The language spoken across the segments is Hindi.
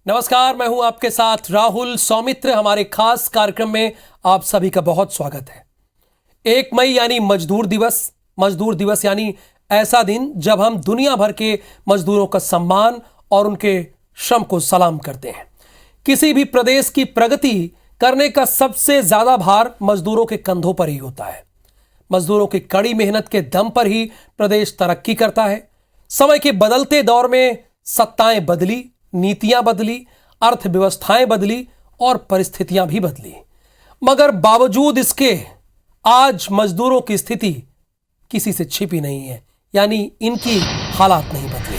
नमस्कार, मैं हूं आपके साथ राहुल सौमित्र। हमारे खास कार्यक्रम में आप सभी का बहुत स्वागत है। 1 मई यानी मजदूर दिवस। मजदूर दिवस यानी ऐसा दिन जब हम दुनिया भर के मजदूरों का सम्मान और उनके श्रम को सलाम करते हैं। किसी भी प्रदेश की प्रगति करने का सबसे ज्यादा भार मजदूरों के कंधों पर ही होता है। मजदूरों की कड़ी मेहनत के दम पर ही प्रदेश तरक्की करता है। समय के बदलते दौर में सत्ताएं बदली, नीतियां बदली, अर्थव्यवस्थाएं बदली और परिस्थितियां भी बदली, मगर बावजूद इसके आज मजदूरों की स्थिति किसी से छिपी नहीं है, यानी इनकी हालात नहीं बदले।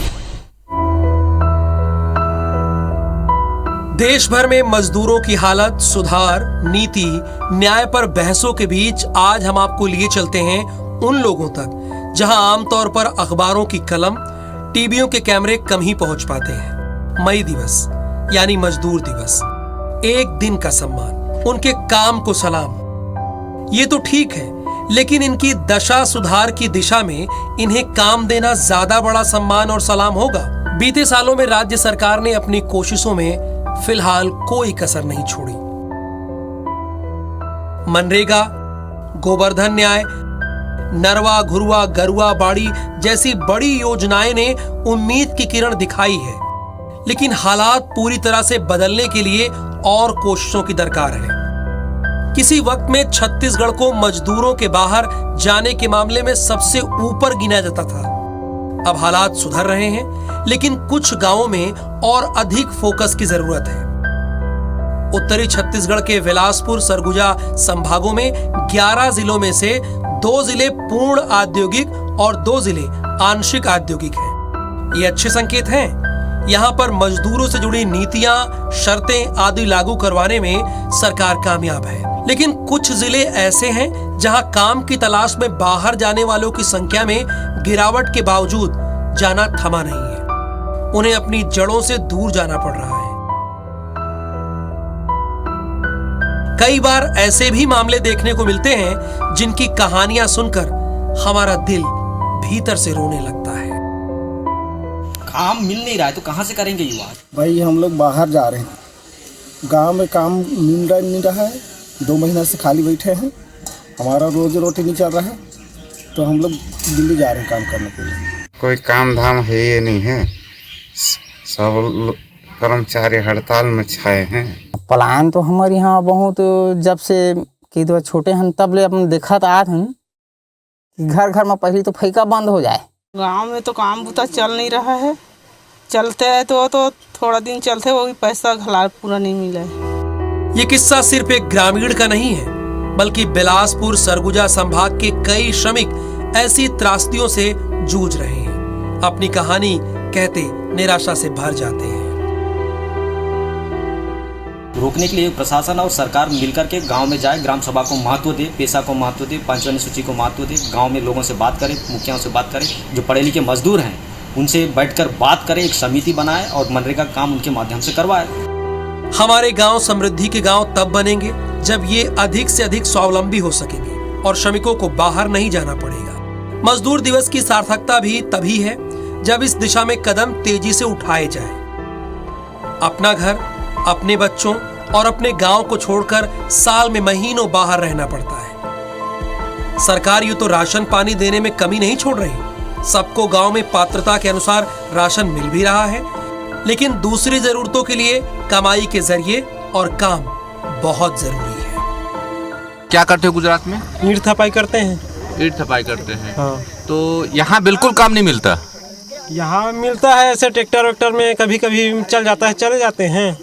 देश भर में मजदूरों की हालत, सुधार, नीति, न्याय पर बहसों के बीच आज हम आपको लिए चलते हैं उन लोगों तक जहां आमतौर पर अखबारों की कलम, टीवियों के कैमरे कम ही पहुंच पाते हैं। मई दिवस यानी मजदूर दिवस, एक दिन का सम्मान, उनके काम को सलाम। ये तो ठीक है, लेकिन इनकी दशा सुधार की दिशा में इन्हें काम देना ज्यादा बड़ा सम्मान और सलाम होगा। बीते सालों में राज्य सरकार ने अपनी कोशिशों में फिलहाल कोई कसर नहीं छोड़ी। मनरेगा, गोवर्धन न्याय, नरवा घुरवा गरुआ बाड़ी जैसी बड़ी योजनाएं ने उम्मीद की किरण दिखाई है, लेकिन हालात पूरी तरह से बदलने के लिए और कोशिशों की दरकार है। किसी वक्त में छत्तीसगढ़ को मजदूरों के बाहर जाने के मामले में सबसे ऊपर गिना जाता था। अब हालात सुधर रहे हैं, लेकिन कुछ गांवों में और अधिक फोकस की जरूरत है। उत्तरी छत्तीसगढ़ के बिलासपुर, सरगुजा संभागों में 11 जिलों में से 2 जिले पूर्ण औद्योगिक और 2 जिले आंशिक औद्योगिक हैं। ये अच्छे संकेत हैं। यहां पर मजदूरों से जुड़ी नीतियां, शर्तें आदि लागू करवाने में सरकार कामयाब है, लेकिन कुछ जिले ऐसे हैं जहां काम की तलाश में बाहर जाने वालों की संख्या में गिरावट के बावजूद जाना थमा नहीं है। उन्हें अपनी जड़ों से दूर जाना पड़ रहा है। कई बार ऐसे भी मामले देखने को मिलते हैं जिनकी कहानियां सुनकर हमारा दिल भीतर से रोने लगता है। काम मिल नहीं रहा है तो कहाँ से करेंगे युवा? भाई हम लोग बाहर जा रहे हैं, गांव में काम मिल नहीं रहा है। 2 महीना से खाली बैठे हैं, हमारा रोजी रोटी नहीं चल रहा है, तो हम लोग दिल्ली जा रहे हैं काम करने के लिए। कोई काम धाम है ये नहीं है, सब कर्मचारी हड़ताल में छाए हैं। पलायन तो हमारे यहाँ बहुत जब से कि दो छोटे हैं तब ले अपन देखत आत हैं कि घर घर में पहले तो फैका बंद हो जाए। गांव में तो काम बुता चल नहीं रहा है, चलते है तो थोड़ा दिन चलते, वो भी पैसा घला पूरा नहीं मिला है। ये किस्सा सिर्फ एक ग्रामीण का नहीं है, बल्कि बिलासपुर, सरगुजा संभाग के कई श्रमिक ऐसी त्रासदियों से जूझ रहे हैं। अपनी कहानी कहते निराशा से भर जाते हैं। रोकने के लिए प्रशासन और सरकार मिलकर के गांव में जाए, ग्राम सभा को महत्व दे, पेशा को महत्व दे, पंचवार्षिक सूची को महत्व दे, गांव में लोगों से बात करें, मुखियाओं से बात करें, जो पढ़े लिखे मजदूर हैं उनसे बैठकर बात करें, एक समिति बनाए और मनरेगा काम उनके माध्यम से करवाए। हमारे गांव समृद्धि के गांव तब बनेंगे जब ये अधिक से अधिक स्वावलंबी हो सकेंगे और श्रमिकों को बाहर नहीं जाना पड़ेगा। मजदूर दिवस की सार्थकता भी तभी है जब इस दिशा में कदम तेजी से उठाए जाए। अपना घर, अपने बच्चों और अपने गांव को छोड़कर साल में महीनों बाहर रहना पड़ता है। सरकार यूं तो राशन पानी देने में कमी नहीं छोड़ रही, सबको गांव में पात्रता के अनुसार राशन मिल भी रहा है, लेकिन दूसरी जरूरतों के लिए कमाई के जरिए और काम बहुत जरूरी है। क्या करते हो गुजरात में? ईंट थपाई करते हैं। ईंट थपाई करते हैं। हाँ। तो यहाँ बिल्कुल काम नहीं मिलता? यहाँ मिलता है ऐसे ट्रैक्टर वैक्टर में कभी कभी चल जाता है, चले जाते हैं,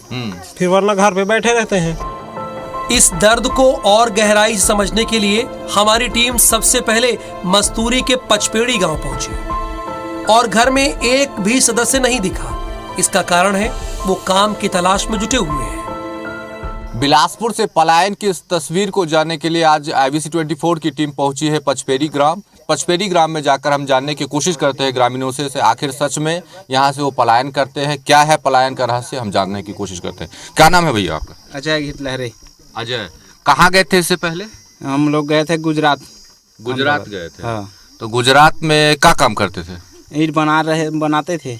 फिर वरना घर पे बैठे रहते हैं। इस दर्द को और गहराई से समझने के लिए हमारी टीम सबसे पहले मस्तूरी के पचपेड़ी गांव पहुंची और घर में एक भी सदस्य नहीं दिखा। इसका कारण है वो काम की तलाश में जुटे हुए हैं। बिलासपुर से पलायन की इस तस्वीर को जानने के लिए आज IBC 24 की टीम पहुंची है पचपेड़ी ग्राम। पचपेड़ी ग्राम में जाकर हम जानने की कोशिश करते हैं ग्रामीणों से आखिर सच में यहाँ से वो पलायन करते हैं, क्या है पलायन का रहस्य, हम जानने की कोशिश करते हैं। क्या नाम है भैया आपका? अजय गीत लहरे। अजय, कहाँ गए थे इससे पहले? हम लोग गए थे गुजरात। गुजरात गए थे? हाँ। तो गुजरात में क्या काम करते थे? ईंट बनाते थे।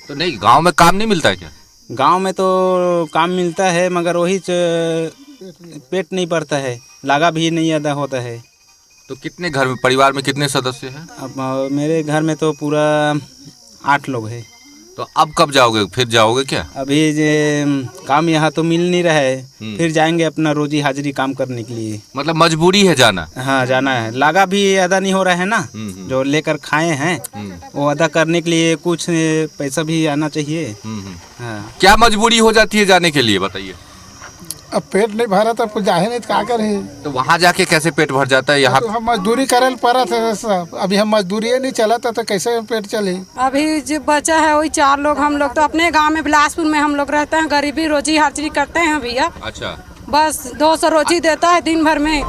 तो नहीं, गांव में काम नहीं मिलता है क्या? गांव में तो काम मिलता है मगर वही पेट नहीं भरता है, लागा भी नहीं अदा होता है। तो कितने घर में, परिवार में कितने सदस्य हैं? अब मेरे घर में तो पूरा 8 लोग हैं। तो अब कब जाओगे, फिर जाओगे क्या? अभी काम यहाँ तो मिल नहीं रहा है, फिर जाएंगे अपना रोजी हाजिरी काम करने के लिए। मतलब मजबूरी है जाना? हाँ जाना है, लागा भी अदा नहीं हो रहा है ना, जो लेकर खाए हैं वो अदा करने के लिए कुछ पैसा भी आना चाहिए। हाँ। क्या मजबूरी हो जाती है जाने के लिए, बताइए? अब पेट नहीं भरा तो कुछ जाहे नहीं तो क्या करे। तो वहाँ जाके कैसे पेट भर जाता है? यहाँ तो हम मजदूरी करे पड़ा था सब, अभी हम मजदूरी नहीं चला था तो कैसे पेट चले। अभी जो बचा है वही 4 लोग, हम लोग तो अपने गांव में बिलासपुर में हम लोग रहते हैं, गरीबी रोजी हाजिरी करते हैं भैया। अच्छा। बस 200 रोजी देता है दिन भर में।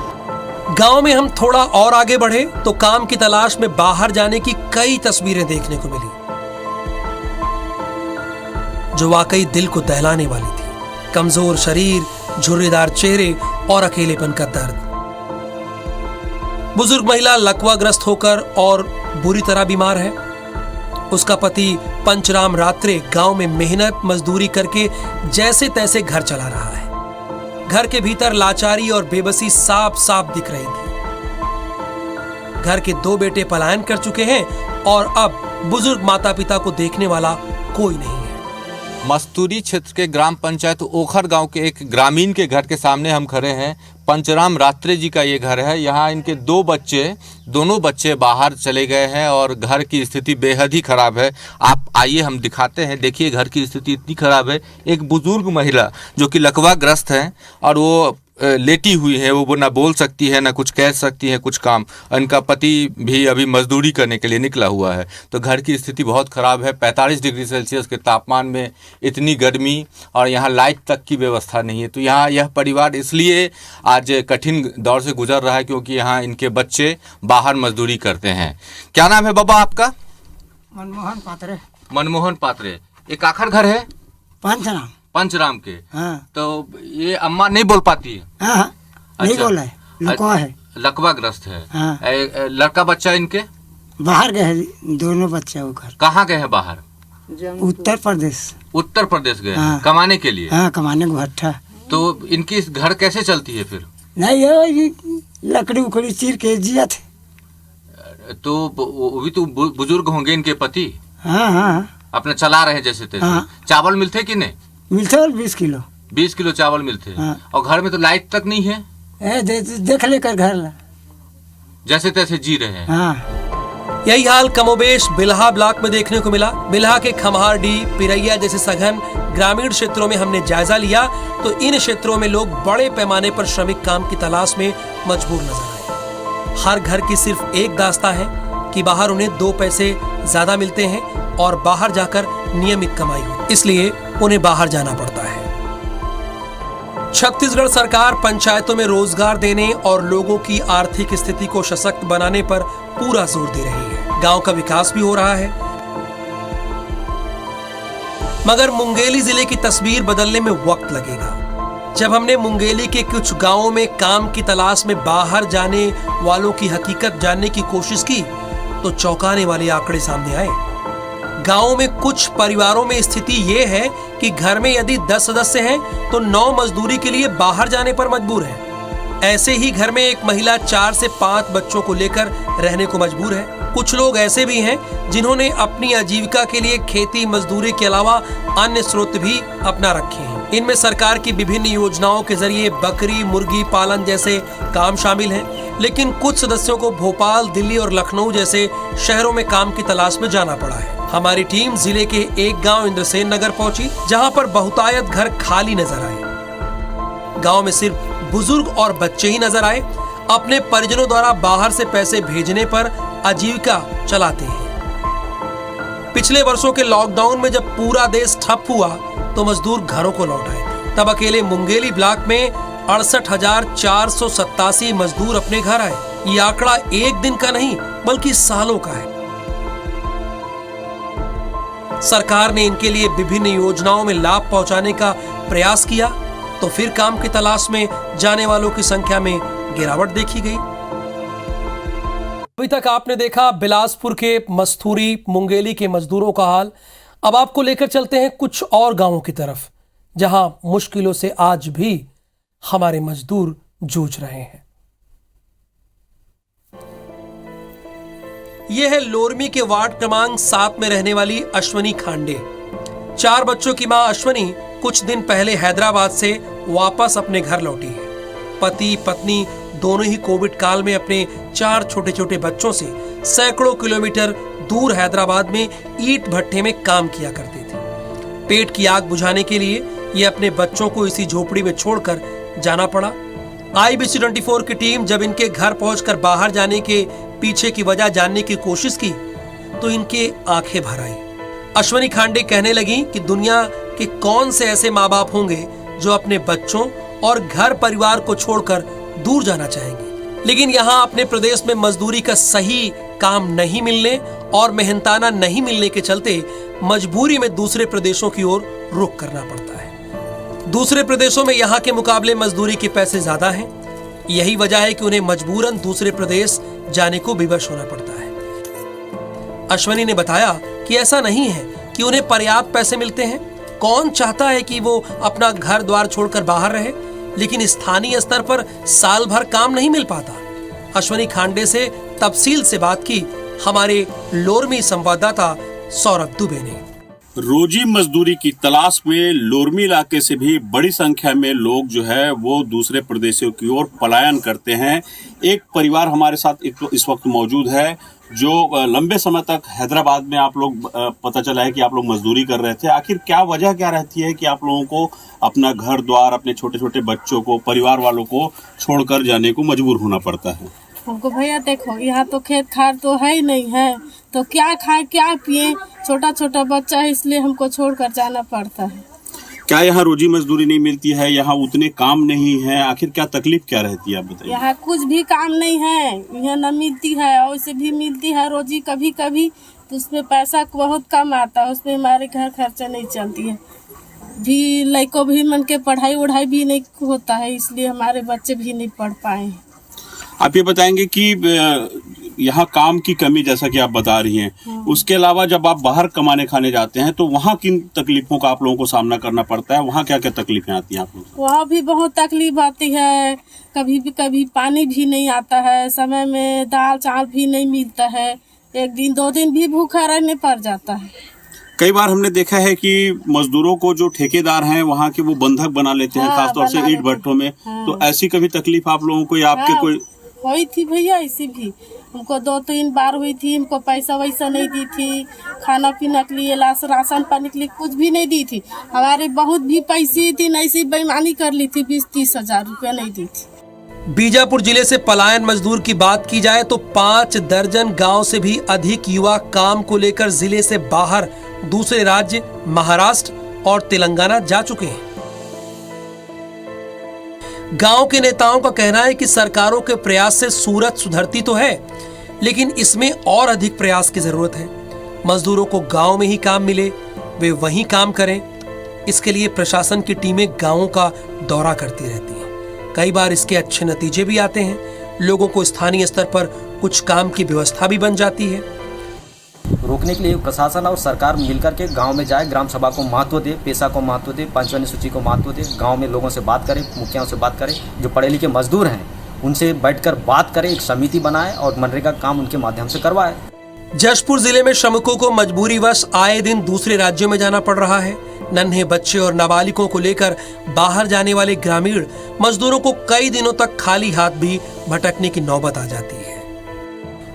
गांव में हम थोड़ा और आगे बढ़े तो काम की तलाश में बाहर जाने की कई तस्वीरें देखने को मिली जो वाकई दिल को दहलाने वाली थी। कमजोर शरीर, झुर्रीदार चेहरे और अकेलेपन का दर्द। बुजुर्ग महिला लकवाग्रस्त होकर और बुरी तरह बीमार है। उसका पति पंचराम रात्रे गांव में मेहनत मजदूरी करके जैसे तैसे घर चला रहा है। घर के भीतर लाचारी और बेबसी साफ साफ दिख रही थी। घर के 2 बेटे पलायन कर चुके हैं और अब बुजुर्ग माता पिता को देखने वाला कोई नहीं है। मस्तूरी क्षेत्र के ग्राम पंचायत ओखर गांव के एक ग्रामीण के घर के सामने हम खड़े हैं। पंचराम रात्रे जी का ये घर है। यहाँ इनके 2 बच्चे, दोनों बच्चे बाहर चले गए हैं और घर की स्थिति बेहद ही खराब है। आप आइए हम दिखाते हैं। देखिए घर की स्थिति इतनी खराब है। एक बुजुर्ग महिला जो कि लकवाग्रस्त है और वो लेटी हुई है, वो ना बोल सकती है ना कुछ कह सकती है कुछ काम। इनका पति भी अभी मजदूरी करने के लिए निकला हुआ है। तो घर की स्थिति बहुत ख़राब है। 45 डिग्री सेल्सियस के तापमान में इतनी गर्मी और यहाँ लाइट तक की व्यवस्था नहीं है। तो यहाँ यह परिवार इसलिए आज कठिन दौर से गुजर रहा है क्योंकि यहाँ इनके बच्चे बाहर मजदूरी करते हैं। क्या नाम है बाबा आपका? मनमोहन पात्रे। मनमोहन पात्रे। एक आखिर घर है पंचराम। पंचराम के। हाँ। तो ये अम्मा नहीं बोल पाती है? हाँ, नहीं अच्छा। बोला है, लकवा है, लकवाग्रस्त है। हाँ। लड़का बच्चा इनके बाहर गए हैं, दोनों बच्चे वो घर। कहाँ गए हैं बाहर? उत्तर प्रदेश। उत्तर प्रदेश गए हैं। हाँ। कमाने के लिए? हाँ, कमाने को भट्ठा। तो इनकी घर कैसे चलती है फिर? नहीं ये लकड़ी उकड़ी चीर के जिया थे। तो वो भी तो बुजुर्ग होंगे इनके पति? हाँ हाँ। अपने चला रहे जैसे तैसे। हाँ। चावल मिलते कि नहीं? मिलते और 20 किलो। 20 किलो चावल मिलते हैं। हाँ। और घर में तो लाइट तक नहीं है। देख लेकर घर ला। जैसे तैसे जी रहे हैं। हाँ। यही हाल कमोबेश बिल्हा ब्लॉक में देखने को मिला। बिल्हा के खम्हारडी, पिरैया जैसे सघन ग्रामीण क्षेत्रों में हमने जायजा लिया तो इन क्षेत्रों में लोग बड़े पैमाने पर श्रमिक काम की तलाश में मजबूर नजर आए। हर घर की सिर्फ एक दास्तां है कि बाहर उन्हें 2 पैसे ज्यादा मिलते हैं और बाहर जाकर नियमित कमाई हो, इसलिए उन्हें बाहर जाना पड़ता है। छत्तीसगढ़ सरकार पंचायतों में रोजगार देने और लोगों की आर्थिक स्थिति को सशक्त बनाने पर पूरा जोर दे रही है। गांव का विकास भी हो रहा है, मगर मुंगेली जिले की तस्वीर बदलने में वक्त लगेगा। जब हमने मुंगेली के कुछ गांवों में काम की तलाश में बाहर जाने वालों की हकीकत जानने की कोशिश की तो चौंकाने वाले आंकड़े सामने आए। गांव में कुछ परिवारों में स्थिति ये है कि घर में यदि 10 सदस्य हैं तो 9 मजदूरी के लिए बाहर जाने पर मजबूर हैं। ऐसे ही घर में एक महिला 4 से 5 बच्चों को लेकर रहने को मजबूर है। कुछ लोग ऐसे भी हैं जिन्होंने अपनी आजीविका के लिए खेती मजदूरी के अलावा अन्य स्रोत भी अपना रखे हैं। इनमें सरकार की विभिन्न योजनाओं के जरिए बकरी मुर्गी पालन जैसे काम शामिल हैं, लेकिन कुछ सदस्यों को भोपाल, दिल्ली और लखनऊ जैसे शहरों में काम की तलाश में जाना पड़ा है। हमारी टीम जिले के एक गांव इंद्रसेन नगर पहुंची, जहां पर बहुतायत घर खाली नजर आए। गांव में सिर्फ बुजुर्ग और बच्चे ही नजर आए। अपने परिजनों द्वारा बाहर से पैसे भेजने पर आजीविका चलाते हैं। पिछले वर्षों के लॉकडाउन में जब पूरा देश ठप हुआ तो मजदूर घरों को लौट आए थे। तब अकेले मुंगेली ब्लॉक में 68,487 मजदूर अपने घर आए। ये आंकड़ा एक दिन का नहीं बल्कि सालों का है। सरकार ने इनके लिए विभिन्न योजनाओं में लाभ पहुंचाने का प्रयास किया तो फिर काम की तलाश में जाने वालों की संख्या में गिरावट देखी गई। अभी तक आपने देखा बिलासपुर के मस्तूरी मुंगेली के मजदूरों का हाल। अब आपको लेकर चलते हैं कुछ और गांवों की तरफ, जहां मुश्किलों से आज भी हमारे मजदूर जूझ रहे हैं। यह है लोरमी के वार्ड क्रमांक 7 में रहने वाली अश्वनी खांडे। 4 बच्चों की मां अश्वनी कुछ दिन पहले हैदराबाद से वापस अपने घर लौटी है। पति पत्नी दोनों ही कोविड काल में अपने 4 छोटे छोटे बच्चों से सैकड़ों किलोमीटर दूर हैदराबाद में ईंट भट्ठे में काम किया करते थे। पेट की आग बुझाने के लिए ये अपने बच्चों को इसी झोपड़ी में छोड़कर जाना पड़ा। IBC 24 की टीम जब इनके घर पहुंचकर बाहर जाने के पीछे की वजह जानने की कोशिश की तो इनके आंखें भर आई। अश्वनी खांडे कहने लगी कि दुनिया के कौन से ऐसे माँ बाप होंगे जो अपने बच्चों और घर परिवार को छोड़कर दूर जाना चाहेंगे, लेकिन यहाँ अपने प्रदेश में मजदूरी का सही काम नहीं मिलने और मेहनताना नहीं मिलने के चलते मजबूरी में दूसरे प्रदेशों की ओर रुख करना पड़ता है। दूसरे प्रदेशों में यहाँ के मुकाबले मजदूरी के पैसे ज्यादा हैं। यही वजह है कि उन्हें मजबूरन दूसरे प्रदेश जाने को विवश होना पड़ता है। अश्वनी ने बताया कि ऐसा नहीं है कि उन्हें पर्याप्त पैसे मिलते हैं। कौन चाहता है कि वो अपना घर द्वार छोड़कर बाहर रहे, लेकिन स्थानीय स्तर पर साल भर काम नहीं मिल पाता। अश्वनी खांडे से तफसील से बात की हमारे लोरमी संवाददाता सौरभ दुबे ने। रोजी मजदूरी की तलाश में लोरमी इलाके से भी बड़ी संख्या में लोग जो है वो दूसरे प्रदेशों की ओर पलायन करते हैं। एक परिवार हमारे साथ इस वक्त मौजूद है जो लंबे समय तक हैदराबाद में आप लोग पता चला है कि आप लोग मजदूरी कर रहे थे। आखिर क्या वजह क्या रहती है कि आप लोगों को अपना घर द्वार, अपने छोटे छोटे बच्चों को, परिवार वालों को छोड़कर जाने को मजबूर होना पड़ता है? हमको भैया देखो, यहाँ तो खेत खार तो है ही नहीं है, तो क्या खाए क्या पिए, छोटा छोटा बच्चा है, इसलिए हमको छोड़कर जाना पड़ता है। क्या यहाँ रोजी मजदूरी नहीं मिलती है? यहाँ उतने काम नहीं है? आखिर क्या तकलीफ क्या रहती है, आप बताइए। यहाँ कुछ भी काम नहीं है, यहाँ न मिलती है, और से भी मिलती है रोजी कभी कभी, तो उसमें पैसा बहुत कम आता है, उसमें हमारे घर खर्चा नहीं चलती है, भी लड़कों भी मन के पढ़ाई वढ़ाई भी नहीं होता है, इसलिए हमारे बच्चे भी नहीं पढ़ पाए। आप ये बताएंगे कि यहाँ काम की कमी जैसा कि आप बता रही हैं, उसके अलावा जब आप बाहर कमाने खाने जाते हैं तो वहाँ किन तकलीफों का आप लोगों को सामना करना पड़ता है? वहाँ क्या क्या तकलीफें आती हैं आप लोगों को? वहाँ भी बहुत तकलीफ आती है, कभी पानी भी नहीं आता है, समय में दाल चावल भी नहीं मिलता है, 1 दिन 2 दिन भी भूखा रहने पड़ जाता है। कई बार हमने देखा है कि मजदूरों को जो ठेकेदार हैं वहाँ के वो बंधक बना लेते हैं, खासतौर से ईंट भट्टों में। तो ऐसी कभी तकलीफ आप लोगों को या आपके कोई हुई थी भैया? ऐसी भी हमको 2-3 बार हुई थी। हमको पैसा वैसा नहीं दी थी, खाना पीना के लिए, राशन पानी के लिए कुछ भी नहीं दी थी। हमारे बहुत भी पैसे थी, ऐसी बेईमानी कर ली थी, 20-30 हजार रुपया नहीं दी थी। बीजापुर जिले से पलायन मजदूर की बात की जाए तो 5 दर्जन गांव से भी अधिक युवा काम को लेकर जिले से बाहर दूसरे राज्य महाराष्ट्र और तेलंगाना जा चुके हैं। गांव के नेताओं का कहना है कि सरकारों के प्रयास से सूरत सुधरती तो है, लेकिन इसमें और अधिक प्रयास की जरूरत है। मजदूरों को गांव में ही काम मिले, वे वहीं काम करें। इसके लिए प्रशासन की टीमें गांवों का दौरा करती रहती हैं। कई बार इसके अच्छे नतीजे भी आते हैं। लोगों को स्थानीय स्तर पर कुछ काम की व्यवस्था भी बन जाती है। रोकने के लिए प्रशासन और सरकार मिलकर के गांव में जाए, ग्राम सभा को महत्व दे, पेशा को महत्व दे, 5वां सूची को महत्व दे, गांव में लोगों से बात करें, मुखियाओं से बात करें, जो पढ़े लिखे मजदूर हैं उनसे बैठकर बात करें, एक समिति बनाए और मनरेगा काम उनके माध्यम से करवाए। जशपुर जिले में श्रमिकों को मजबूरीवश आए दिन दूसरे राज्यों में जाना पड़ रहा है। नन्हे बच्चे और नाबालिगों को लेकर बाहर जाने वाले ग्रामीण मजदूरों को कई दिनों तक खाली हाथ भी भटकने की नौबत आ जाती है।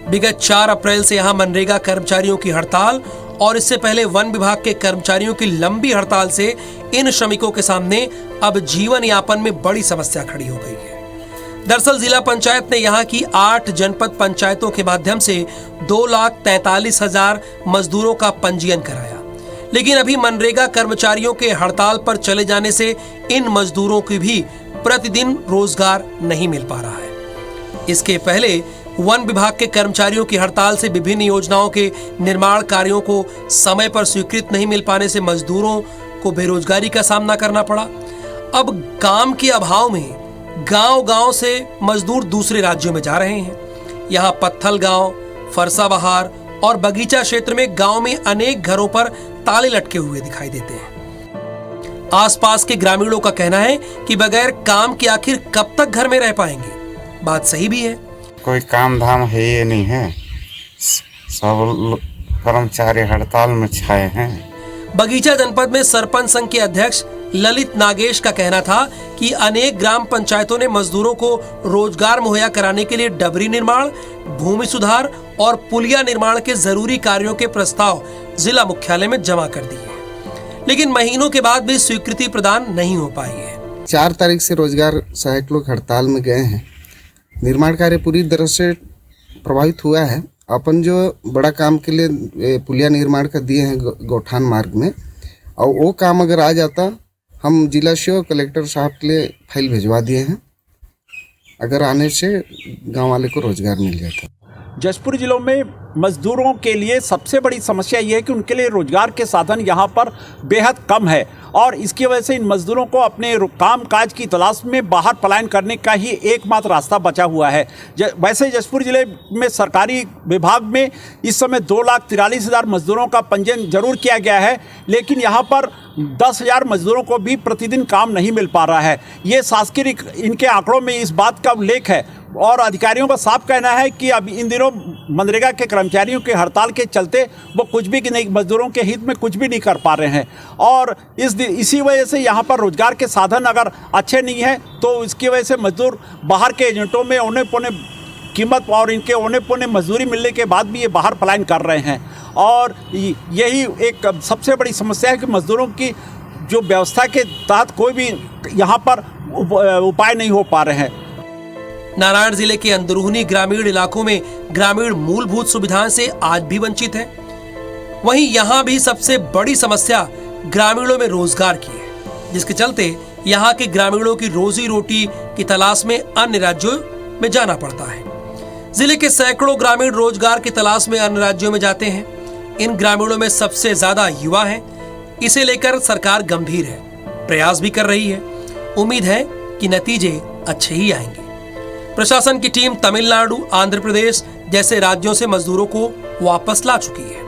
विगत 4 अप्रैल से यहां मनरेगा कर्मचारियों की हड़ताल और इससे पहले वन विभाग के कर्मचारियों की लंबी हड़ताल से इन श्रमिकों के सामने अब जीवन यापन में बड़ी समस्या खड़ी हो गई है। दरअसल जिला पंचायत ने यहां की 8 जनपद पंचायतों के माध्यम से 2,43,000 मजदूरों का पंजीयन कराया, लेकिन अभी मनरेगा कर्मचारियों के हड़ताल पर चले जाने से इन मजदूरों की भी प्रतिदिन रोजगार नहीं मिल पा रहा है। इसके पहले वन विभाग के कर्मचारियों की हड़ताल से विभिन्न योजनाओं के निर्माण कार्यों को समय पर स्वीकृत नहीं मिल पाने से मजदूरों को बेरोजगारी का सामना करना पड़ा। अब काम के अभाव में गांव-गांव से मजदूर दूसरे राज्यों में जा रहे हैं। यहाँ पत्थल गांव, फरसा बहार और बगीचा क्षेत्र में गांव में अनेक घरों पर ताले लटके हुए दिखाई देते हैं। आसपास के ग्रामीणों का कहना है कि बगैर काम के आखिर कब तक घर में रह पाएंगे। बात सही भी है। कोई काम धाम है ये नहीं है, सब कर्मचारी हड़ताल में छाए हैं। बगीचा जनपद में सरपंच संघ के अध्यक्ष ललित नागेश का कहना था कि अनेक ग्राम पंचायतों ने मजदूरों को रोजगार मुहैया कराने के लिए डबरी निर्माण, भूमि सुधार और पुलिया निर्माण के जरूरी कार्यों के प्रस्ताव जिला मुख्यालय में जमा कर दिए, लेकिन महीनों के बाद भी स्वीकृति प्रदान नहीं हो पाई है। 4 तारीख से रोजगार सहायक लोग हड़ताल में गए हैं। निर्माण कार्य पूरी तरह से प्रभावित हुआ है। अपन जो बड़ा काम के लिए पुलिया निर्माण कर दिए हैं गौठान मार्ग में, और वो काम अगर आ जाता, हम जिला से कलेक्टर साहब के लिए फाइल भिजवा दिए हैं। अगर आने से गांव वाले को रोजगार मिल जाता। जशपुर जिलों में मजदूरों के लिए सबसे बड़ी समस्या ये है कि उनके लिए रोजगार के साधन यहाँ पर बेहद कम है, और इसकी वजह से इन मजदूरों को अपने काम काज की तलाश में बाहर पलायन करने का ही एकमात्र रास्ता बचा हुआ है। वैसे जशपुर जिले में सरकारी विभाग में इस समय 2,43,000 मजदूरों का पंजीयन जरूर किया गया है, लेकिन यहाँ पर 10,000 मजदूरों को भी प्रतिदिन काम नहीं मिल पा रहा है। ये शासकीय इनके आंकड़ों में इस बात का उल्लेख है, और अधिकारियों का साफ कहना है कि अब इन दिनों मनरेगा के कर्मचारियों के हड़ताल के चलते वो कुछ भी नहीं, मजदूरों के हित में कुछ भी नहीं कर पा रहे हैं, और इसी वजह से यहाँ पर रोजगार के साधन अगर अच्छे नहीं हैं तो इसकी वजह से मजदूर बाहर के एजेंटों में औने पौने कीमत और इनके औने पौने मजदूरी मिलने के बाद भी ये बाहर पलायन कर रहे हैं। और यही एक सबसे बड़ी समस्या है कि मजदूरों की जो व्यवस्था के तहत कोई भी यहाँ पर उपाय नहीं हो पा रहे हैं। नारायण जिले के अंदरूनी ग्रामीण इलाकों में ग्रामीण मूलभूत सुविधाओं से आज भी वंचित है। वहीं यहाँ भी सबसे बड़ी समस्या ग्रामीणों में रोजगार की है, जिसके चलते यहाँ के ग्रामीणों की रोजी रोटी की तलाश में अन्य राज्यों में जाना पड़ता है। जिले के सैकड़ों ग्रामीण रोजगार की तलाश में अन्य राज्यों में जाते हैं। इन ग्रामीणों में सबसे ज्यादा युवा हैं। इसे लेकर सरकार गंभीर है, प्रयास भी कर रही है। उम्मीद है कि नतीजे अच्छे ही आएंगे। प्रशासन की टीम तमिलनाडु, आंध्र प्रदेश जैसे राज्यों से मजदूरों को वापस ला चुकी है।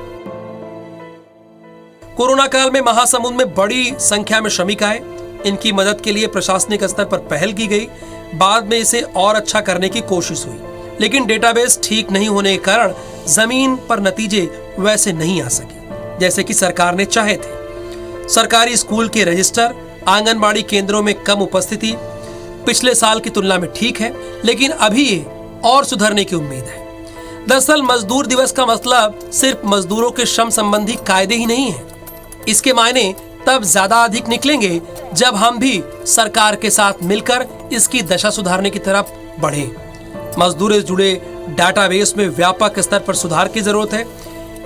कोरोना काल में महासमुंद में बड़ी संख्या में श्रमिक आए। इनकी मदद के लिए प्रशासनिक स्तर पर पहल की गई। बाद में इसे और अच्छा करने की कोशिश हुई, लेकिन डेटाबेस ठीक नहीं होने के कारण जमीन पर नतीजे वैसे नहीं आ सके जैसे कि सरकार ने चाहे थे। सरकारी स्कूल के रजिस्टर, आंगनबाड़ी केंद्रों में कम उपस्थिति पिछले साल की तुलना में ठीक है, लेकिन अभी ये और सुधरने की उम्मीद है। दरअसल मजदूर दिवस का मतलब सिर्फ मजदूरों के श्रम संबंधी कायदे ही नहीं है। इसके मायने तब ज्यादा अधिक निकलेंगे जब हम भी सरकार के साथ मिलकर इसकी दशा सुधारने की तरफ बढ़े। मजदूरों से जुड़े डाटाबेस में व्यापक स्तर पर सुधार की जरूरत है।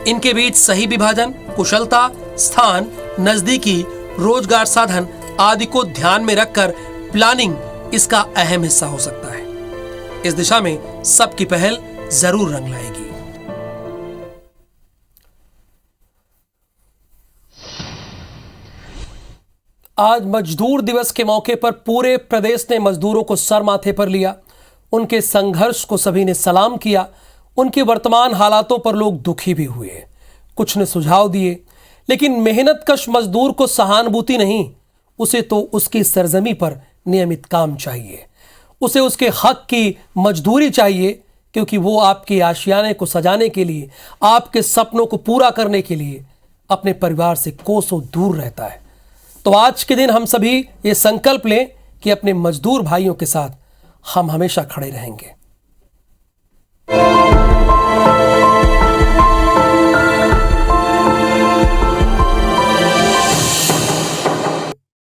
इनके बीच सही विभाजन, कुशलता, स्थान, नजदीकी रोजगार साधन आदि को ध्यान में रखकर प्लानिंग इसका अहम हिस्सा हो सकता है। इस दिशा में सबकी पहल जरूर रंग लाएगी। आज मजदूर दिवस के मौके पर पूरे प्रदेश ने मजदूरों को सर माथे पर लिया। उनके संघर्ष को सभी ने सलाम किया। उनके वर्तमान हालातों पर लोग दुखी भी हुए, कुछ ने सुझाव दिए, लेकिन मेहनतकश मजदूर को सहानुभूति नहीं, उसे तो उसकी सरजमी पर नियमित काम चाहिए। उसे उसके हक की मजदूरी चाहिए, क्योंकि वो आपके आशियाने को सजाने के लिए, आपके सपनों को पूरा करने के लिए अपने परिवार से कोसों दूर रहता है। तो आज के दिन हम सभी ये संकल्प लें कि अपने मजदूर भाइयों के साथ हम हमेशा खड़े रहेंगे।